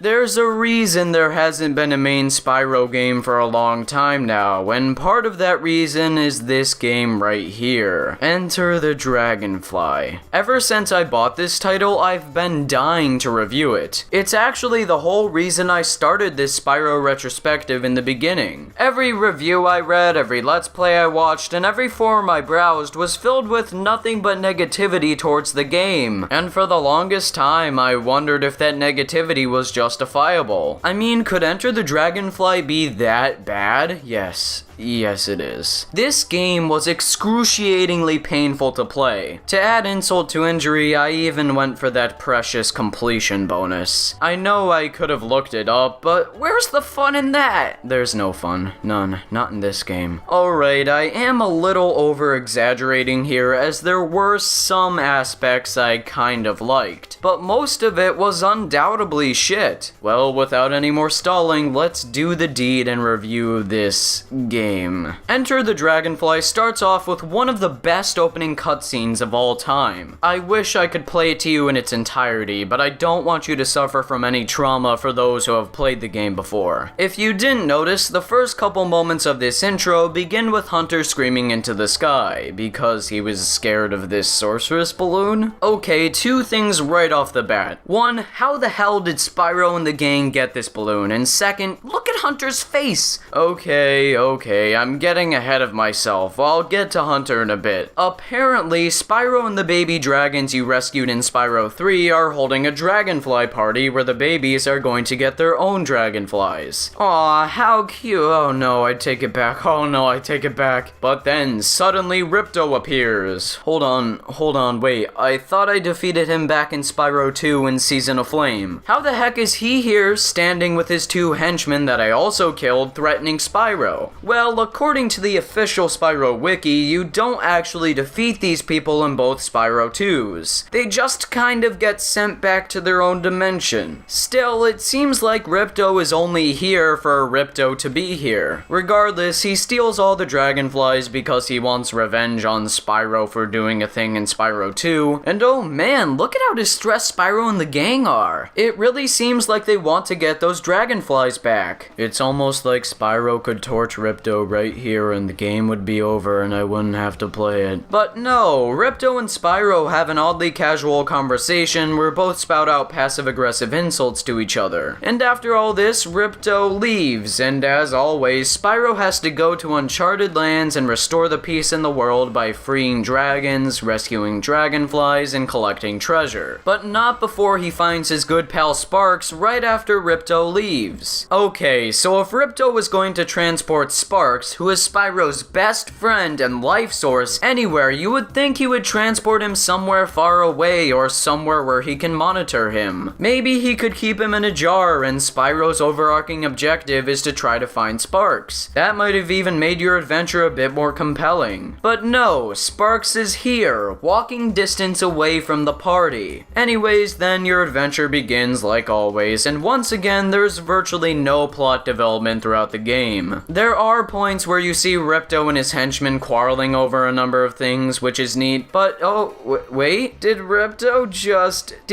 There's a reason there hasn't been a main Spyro game for a long time now, and part of that reason is this game right here. Enter the Dragonfly. Ever since I bought this title, I've been dying to review it. It's actually the whole reason I started this Spyro retrospective in the beginning. Every review I read, every Let's Play I watched, and every forum I browsed was filled with nothing but negativity towards the game. And for the longest time, I wondered if that negativity was justifiable. I mean, could Enter the Dragonfly be that bad? Yes. Yes, it is. This game was excruciatingly painful to play. To add insult to injury, I even went for that precious completion bonus. I know I could have looked it up, but where's the fun in that? There's no fun. None. Not in this game. Alright, I am a little over-exaggerating here, as there were some aspects I kind of liked, but most of it was undoubtedly shit. Well, without any more stalling, let's do the deed and review this game. Enter the Dragonfly starts off with one of the best opening cutscenes of all time. I wish I could play it to you in its entirety, but I don't want you to suffer from any trauma for those who have played the game before. If you didn't notice, the first couple moments of this intro begin with Hunter screaming into the sky, because he was scared of this sorceress balloon. Okay, two things right off the bat. One, how the hell did Spyro and the gang get this balloon? And second, look at Hunter's face! Okay, I'm getting ahead of myself. I'll get to Hunter in a bit. Apparently, Spyro and the baby dragons you rescued in Spyro 3 are holding a dragonfly party where the babies are going to get their own dragonflies. Aw, how cute. Oh no, I take it back. Oh no, I take it back. But then, suddenly Ripto appears. Hold on, wait. I thought I defeated him back in Spyro 2 in Season of Flame. How the heck is he here, standing with his two henchmen that I also killed, threatening Spyro? Well, according to the official Spyro wiki, you don't actually defeat these people in both Spyro 2s. They just kind of get sent back to their own dimension. Still, it seems like Ripto is only here for Ripto to be here. Regardless, he steals all the dragonflies because he wants revenge on Spyro for doing a thing in Spyro 2, and oh man, look at how distressed Spyro and the gang are. It really seems like they want to get those dragonflies back. It's almost like Spyro could torch Ripto right here and the game would be over and I wouldn't have to play it. But no, Ripto and Spyro have an oddly casual conversation where both spout out passive-aggressive insults to each other. And after all this, Ripto leaves, and as always, Spyro has to go to uncharted lands and restore the peace in the world by freeing dragons, rescuing dragonflies, and collecting treasure. But not before he finds his good pal Sparks right after Ripto leaves. Okay, so if Ripto was going to transport Sparks, who is Spyro's best friend and life source, anywhere, you would think he would transport him somewhere far away or somewhere where he can monitor him. Maybe he could keep him in a jar and Spyro's overarching objective is to try to find Sparks. That might have even made your adventure a bit more compelling. But no, Sparks is here, walking distance away from the party. Anyways, then your adventure begins like always, and once again, there's virtually no plot development throughout the game. There are points where you see Ripto and his henchmen quarreling over a number of things, which is neat, but wait, did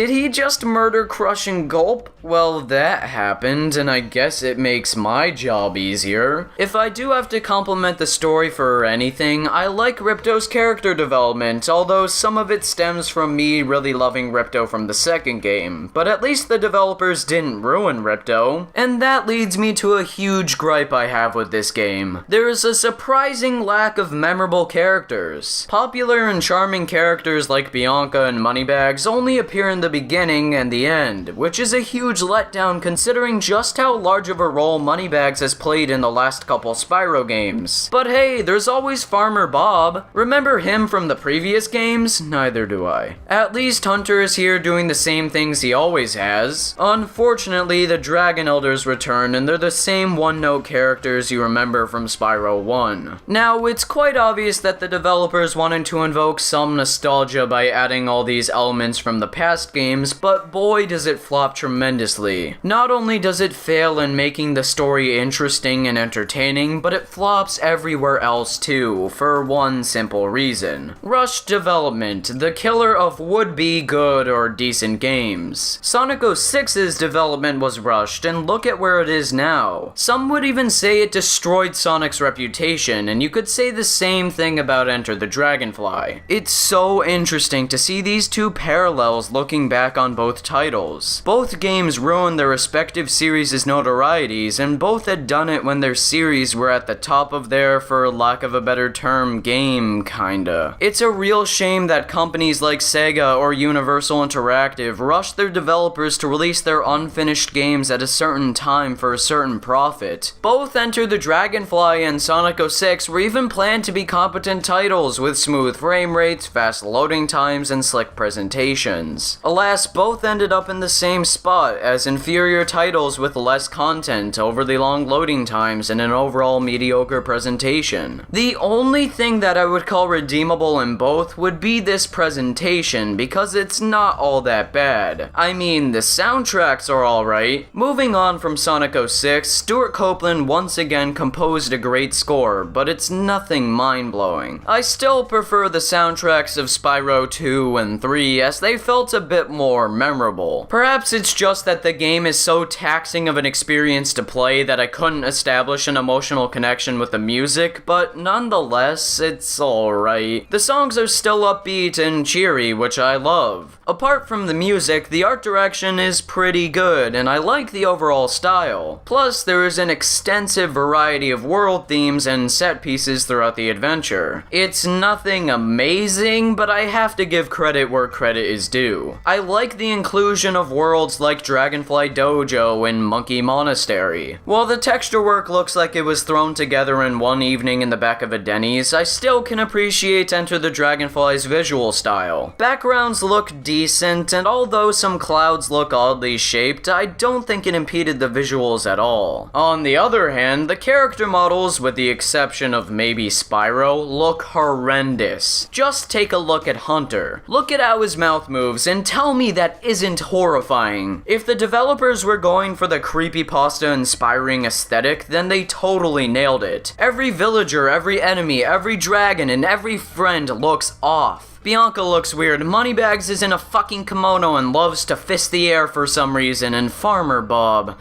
he just murder Crush and Gulp? Well, that happened, and I guess it makes my job easier. If I do have to compliment the story for anything, I like Ripto's character development, although some of it stems from me really loving Ripto from the second game, but at least the developers didn't ruin Ripto. And that leads me to a huge gripe I have with this game. There is a surprising lack of memorable characters. Popular and charming characters like Bianca and Moneybags only appear in the beginning and the end, which is a huge letdown considering just how large of a role Moneybags has played in the last couple Spyro games. But hey, there's always Farmer Bob. Remember him from the previous games? Neither do I. At least Hunter is here doing the same things he always has. Unfortunately, the Dragon Elders return and they're the same one-note characters you remember from from Spyro 1. Now, it's quite obvious that the developers wanted to invoke some nostalgia by adding all these elements from the past games, but boy does it flop tremendously. Not only does it fail in making the story interesting and entertaining, but it flops everywhere else too, for one simple reason. Rushed development, the killer of would-be good or decent games. Sonic 06's development was rushed, and look at where it is now. Some would even say it destroyed Sonic's reputation, and you could say the same thing about Enter the Dragonfly. It's so interesting to see these two parallels looking back on both titles. Both games ruined their respective series' notorieties, and both had done it when their series were at the top of their, for lack of a better term, game, kinda. It's a real shame that companies like Sega or Universal Interactive rushed their developers to release their unfinished games at a certain time for a certain profit. Both Enter the Dragonfly and Sonic 06 were even planned to be competent titles with smooth frame rates, fast loading times, and slick presentations. Alas, both ended up in the same spot as inferior titles with less content, overly long loading times, and an overall mediocre presentation. The only thing that I would call redeemable in both would be this presentation, because it's not all that bad. I mean, the soundtracks are alright. Moving on from Sonic 06, Stuart Copeland once again composed a great score, but it's nothing mind-blowing. I still prefer the soundtracks of Spyro 2 and 3 as they felt a bit more memorable. Perhaps it's just that the game is so taxing of an experience to play that I couldn't establish an emotional connection with the music, but nonetheless, it's alright. The songs are still upbeat and cheery, which I love. Apart from the music, the art direction is pretty good, and I like the overall style. Plus, there is an extensive variety of world themes and set pieces throughout the adventure. It's nothing amazing, but I have to give credit where credit is due. I like the inclusion of worlds like Dragonfly Dojo and Monkey Monastery. While the texture work looks like it was thrown together in one evening in the back of a Denny's, I still can appreciate Enter the Dragonfly's visual style. Backgrounds look decent, and although some clouds look oddly shaped, I don't think it impeded the visuals at all. On the other hand, the character models, with the exception of maybe Spyro, look horrendous. Just take a look at Hunter. Look at how his mouth moves, and tell me that isn't horrifying. If the developers were going for the creepypasta-inspiring aesthetic, then they totally nailed it. Every villager, every enemy, every dragon, and every friend looks off. Bianca looks weird, Moneybags is in a fucking kimono and loves to fist the air for some reason, and Farmer Bob...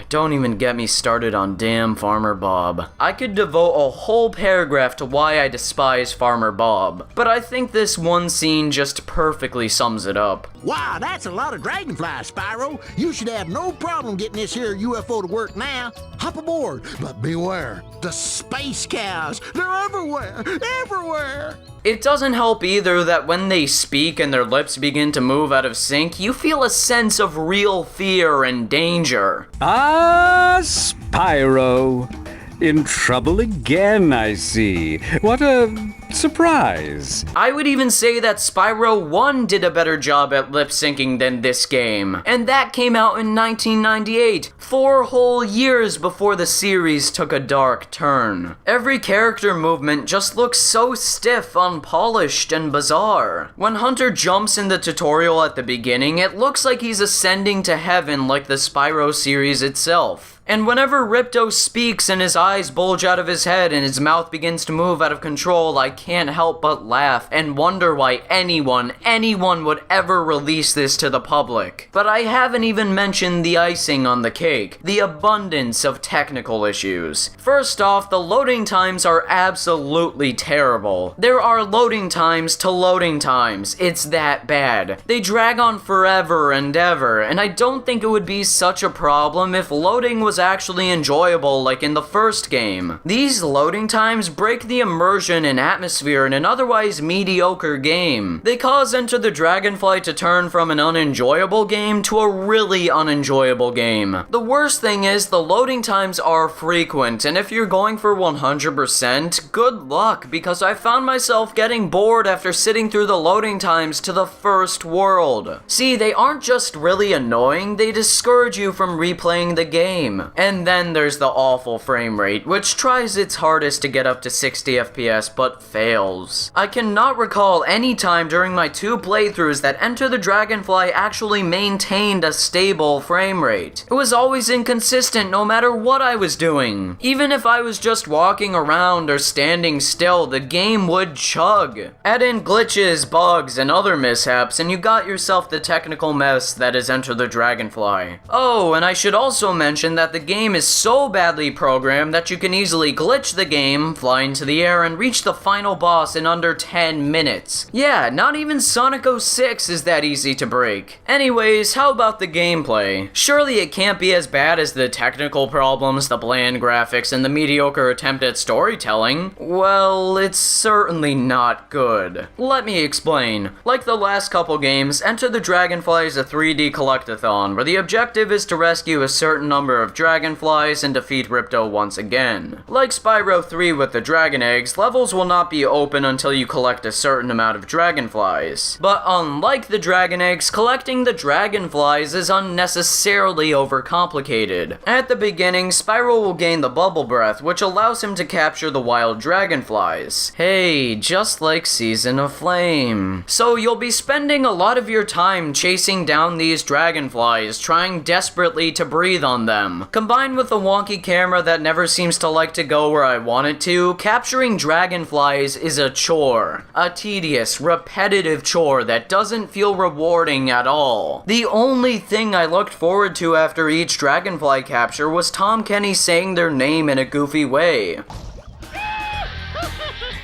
Don't even get me started on damn Farmer Bob. I could devote a whole paragraph to why I despise Farmer Bob, but I think this one scene just perfectly sums it up. Wow, that's a lot of Dragonfly, Spyro. You should have no problem getting this here UFO to work now. Hop aboard, but beware, the space cows, they're everywhere, everywhere. It doesn't help either that when they speak and their lips begin to move out of sync, you feel a sense of real fear and danger. Ah, Spyro. In trouble again, I see. What a surprise. I would even say that Spyro 1 did a better job at lip syncing than this game, and that came out in 1998, 4 whole years before the series took a dark turn. Every character movement just looks so stiff, unpolished, and bizarre. When Hunter jumps in the tutorial at the beginning, it looks like he's ascending to heaven like the Spyro series itself. And whenever Ripto speaks and his eyes bulge out of his head and his mouth begins to move out of control, I can't help but laugh and wonder why anyone would ever release this to the public. But I haven't even mentioned the icing on the cake, the abundance of technical issues. First off, the loading times are absolutely terrible. There are loading times to loading times. It's that bad. They drag on forever and ever, and I don't think it would be such a problem if loading was actually enjoyable like in the first game. These loading times break the immersion and atmosphere in an otherwise mediocre game. They cause Enter the Dragonfly to turn from an unenjoyable game to a really unenjoyable game. The worst thing is the loading times are frequent, and if you're going for 100%, good luck, because I found myself getting bored after sitting through the loading times to the first world. See, they aren't just really annoying, they discourage you from replaying the game. game. And then there's the awful frame rate, which tries its hardest to get up to 60 FPS but fails. I cannot recall any time during my 2 playthroughs that Enter the Dragonfly actually maintained a stable frame rate. It was always inconsistent no matter what I was doing. Even if I was just walking around or standing still, the game would chug. Add in glitches, bugs, and other mishaps, and you got yourself the technical mess that is Enter the Dragonfly. Oh, and I should also mention that the game is so badly programmed that you can easily glitch the game, fly into the air, and reach the final boss in under 10 minutes. Yeah, not even Sonic 06 is that easy to break. Anyways, how about the gameplay? Surely it can't be as bad as the technical problems, the bland graphics, and the mediocre attempt at storytelling. Well, it's certainly not good. Let me explain. Like the last couple games, Enter the Dragonfly is a 3D collectathon, where the objective is to rescue a certain number of dragonflies and defeat Ripto once again. Like Spyro 3 with the dragon eggs, levels will not be open until you collect a certain amount of dragonflies. But unlike the dragon eggs, collecting the dragonflies is unnecessarily overcomplicated. At the beginning, Spyro will gain the bubble breath, which allows him to capture the wild dragonflies. Hey, just like Season of Flame. So you'll be spending a lot of your time chasing down these dragonflies, trying desperately to breathe on them. Combined with the wonky camera that never seems to like to go where I want it to, capturing dragonflies is a chore. A tedious, repetitive chore that doesn't feel rewarding at all. The only thing I looked forward to after each dragonfly capture was Tom Kenny saying their name in a goofy way.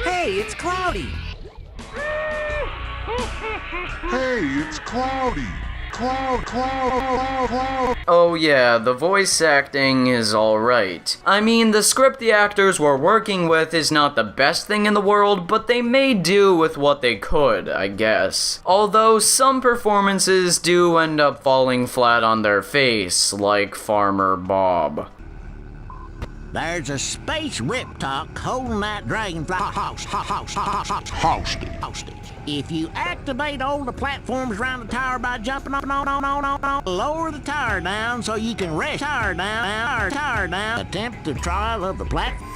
Hey, it's Cloudy! Hey, it's Cloudy! Cloud. Oh yeah, the voice acting is alright. I mean, the script the actors were working with is not the best thing in the world, but they made do with what they could, I guess. Although some performances do end up falling flat on their face, like Farmer Bob. There's a space riptalk holding that dragonfly hostage. If you activate all the platforms around the tower by jumping on, lower the tower down so you can rest tower down. Attempt the trial of the platform.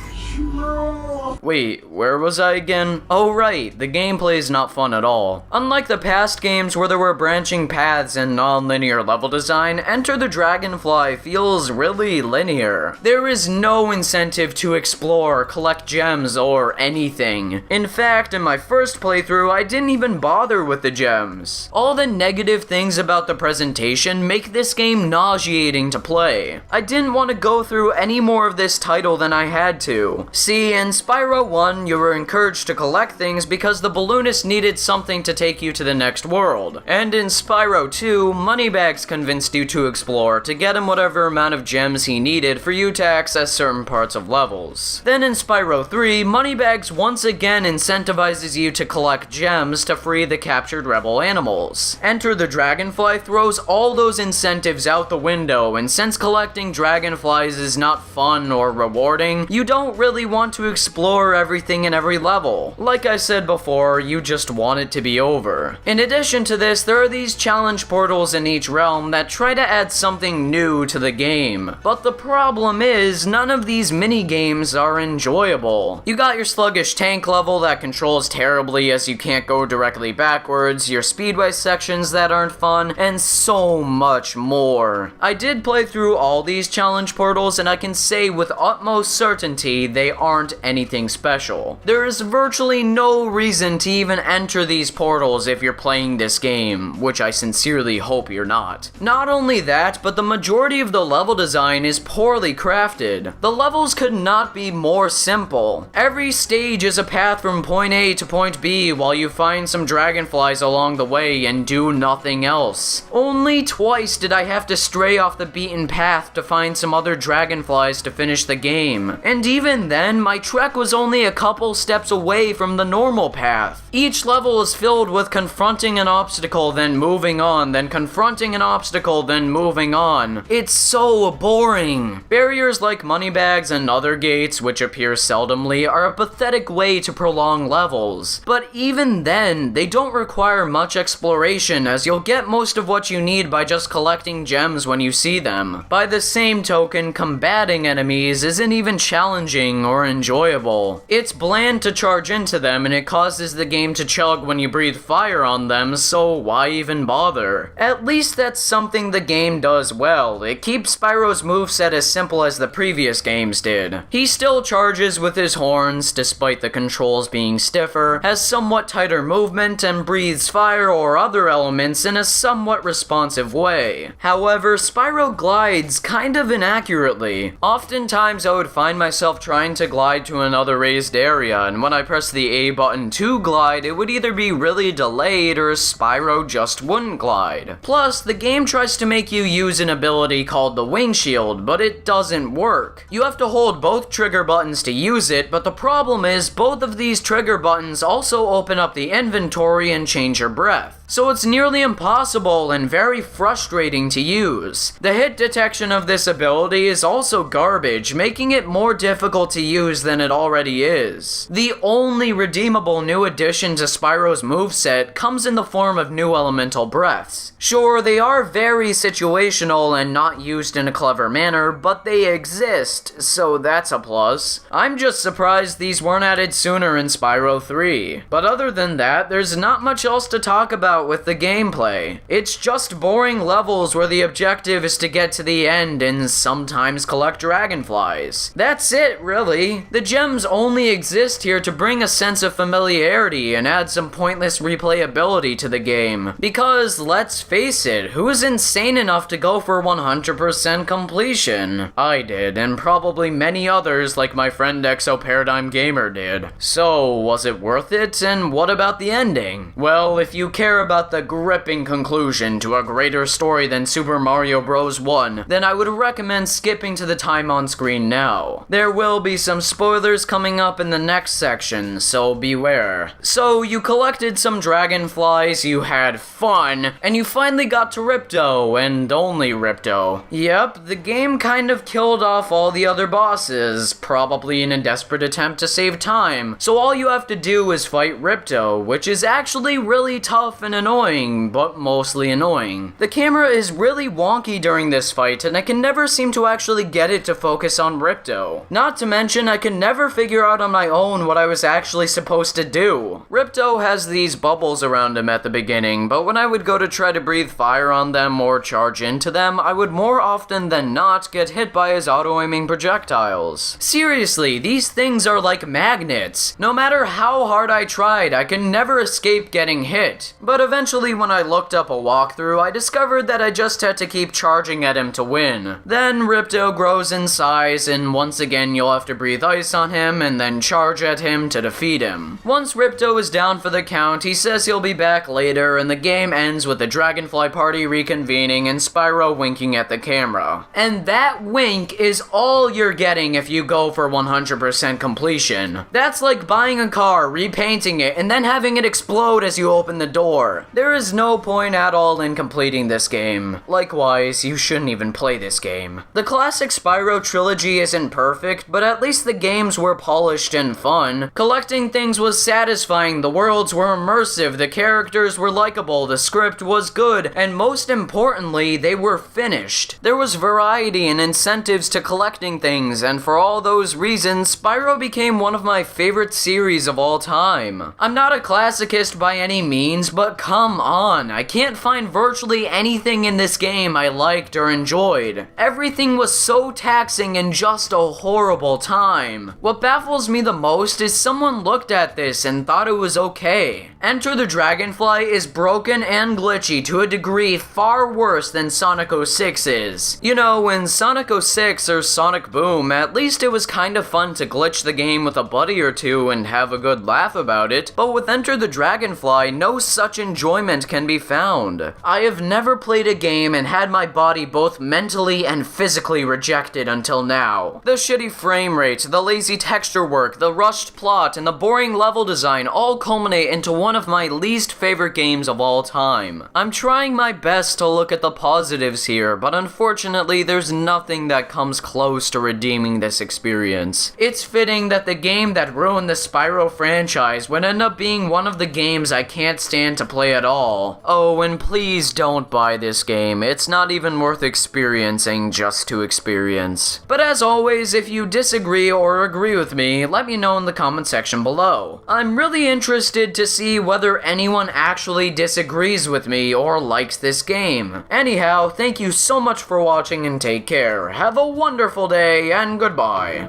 Wait, where was I again? Oh right, the gameplay is not fun at all. Unlike the past games where there were branching paths and non-linear level design, Enter the Dragonfly feels really linear. There is no incentive to explore, collect gems, or anything. In fact, in my first playthrough, I didn't even bother with the gems. All the negative things about the presentation make this game nauseating to play. I didn't want to go through any more of this title than I had to. See, in Spyro 1, you were encouraged to collect things because the balloonist needed something to take you to the next world. And in Spyro 2, Moneybags convinced you to explore to get him whatever amount of gems he needed for you to access certain parts of levels. Then in Spyro 3, Moneybags once again incentivizes you to collect gems to free the captured rebel animals. Enter the Dragonfly throws all those incentives out the window, and since collecting dragonflies is not fun or rewarding, you don't really want to explore everything in every level. Like I said before, you just want it to be over. In addition to this, there are these challenge portals in each realm that try to add something new to the game. But the problem is, none of these mini-games are enjoyable. You got your sluggish tank level that controls terribly as you can't go directly backwards, your speedway sections that aren't fun, and so much more. I did play through all these challenge portals, and I can say with utmost certainty they aren't anything special. There is virtually no reason to even enter these portals if you're playing this game, which I sincerely hope you're not. Not only that, but the majority of the level design is poorly crafted. The levels could not be more simple. Every stage is a path from point A to point B while you find some dragonflies along the way and do nothing else. Only twice did I have to stray off the beaten path to find some other dragonflies to finish the game, and even then, my trek was only a couple steps away from the normal path. Each level is filled with confronting an obstacle, then moving on, then confronting an obstacle, then moving on. It's so boring. Barriers like moneybags and other gates, which appear seldomly, are a pathetic way to prolong levels. But even then, they don't require much exploration, as you'll get most of what you need by just collecting gems when you see them. By the same token, combating enemies isn't even challenging or enjoyable. It's bland to charge into them, and it causes the game to chug when you breathe fire on them, so why even bother? At least that's something the game does well. It keeps Spyro's moveset as simple as the previous games did. He still charges with his horns, despite the controls being stiffer, has somewhat tighter movement, and breathes fire or other elements in a somewhat responsive way. However, Spyro glides kind of inaccurately. Oftentimes I would find myself trying to glide to another raised area, and when I press the A button to glide, it would either be really delayed or Spyro just wouldn't glide. Plus, the game tries to make you use an ability called the wing shield, but it doesn't work. You have to hold both trigger buttons to use it, but the problem is both of these trigger buttons also open up the inventory and change your breath. So it's nearly impossible and very frustrating to use. The hit detection of this ability is also garbage, making it more difficult to use than it already is. The only redeemable new addition to Spyro's moveset comes in the form of new elemental breaths. Sure, they are very situational and not used in a clever manner, but they exist, so that's a plus. I'm just surprised these weren't added sooner in Spyro 3. But other than that, there's not much else to talk about with the gameplay. It's just boring levels where the objective is to get to the end and sometimes collect dragonflies. That's it, really. The gems only exist here to bring a sense of familiarity and add some pointless replayability to the game. Because, let's face it, who is insane enough to go for 100% completion? I did, and probably many others like my friend ExoParadigmGamer did. So, was it worth it? And what about the ending? Well, if you care about the gripping conclusion to a greater story than Super Mario Bros. 1, then I would recommend skipping to the time on screen now. There will be some spoilers coming up in the next section, so beware. So, you collected some dragonflies, you had fun, and you finally got to Ripto, and only Ripto. Yep, the game kind of killed off all the other bosses, probably in a desperate attempt to save time, so all you have to do is fight Ripto, which is actually really tough and annoying, but mostly annoying. The camera is really wonky during this fight, and I can never seem to actually get it to focus on Ripto. Not to mention, I can never figure out on my own what I was actually supposed to do. Ripto has these bubbles around him at the beginning, but when I would go to try to breathe fire on them or charge into them, I would more often than not get hit by his auto-aiming projectiles. Seriously, these things are like magnets. No matter how hard I tried, I can never escape getting hit. But eventually, when I looked up a walkthrough, I discovered that I just had to keep charging at him to win. Then Ripto grows in size, and once again you'll have to breathe ice on him and then charge at him to defeat him. Once Ripto is down for the count, he says he'll be back later, and the game ends with the Dragonfly party reconvening and Spyro winking at the camera. And that wink is all you're getting if you go for 100% completion. That's like buying a car, repainting it, and then having it explode as you open the door. There is no point at all in completing this game. Likewise, you shouldn't even play this game. The classic Spyro trilogy isn't perfect, but at least the games were polished and fun. Collecting things was satisfying, the worlds were immersive, the characters were likable, the script was good, and most importantly, they were finished. There was variety and incentives to collecting things, and for all those reasons, Spyro became one of my favorite series of all time. I'm not a classicist by any means, but come on, I can't find virtually anything in this game I liked or enjoyed. Everything was so taxing and just a horrible time. What baffles me the most is someone looked at this and thought it was okay. Enter the Dragonfly is broken and glitchy to a degree far worse than Sonic 06 is. You know, in Sonic 06 or Sonic Boom, at least it was kind of fun to glitch the game with a buddy or two and have a good laugh about it, but with Enter the Dragonfly, no such enjoyment can be found. I have never played a game and had my body both mentally and physically rejected until now. The shitty frame rate rate, the lazy texture work, the rushed plot, and the boring level design all culminate into one of my least favorite games of all time. I'm trying my best to look at the positives here, but unfortunately there's nothing that comes close to redeeming this experience. It's fitting that the game that ruined the Spyro franchise would end up being one of the games I can't stand to play at all. Oh, and please don't buy this game. It's not even worth experiencing just to experience. But as always, if you disagree or agree with me, let me know in the comment section below. I'm really interested to see whether anyone actually disagrees with me or likes this game. Anyhow, thank you so much for watching and take care. Have a wonderful day and goodbye.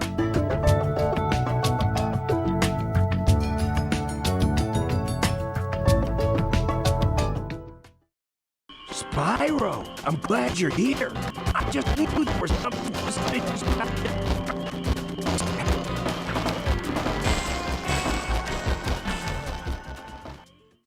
Spyro, I'm glad you're here. I just knew there was something suspicious about it.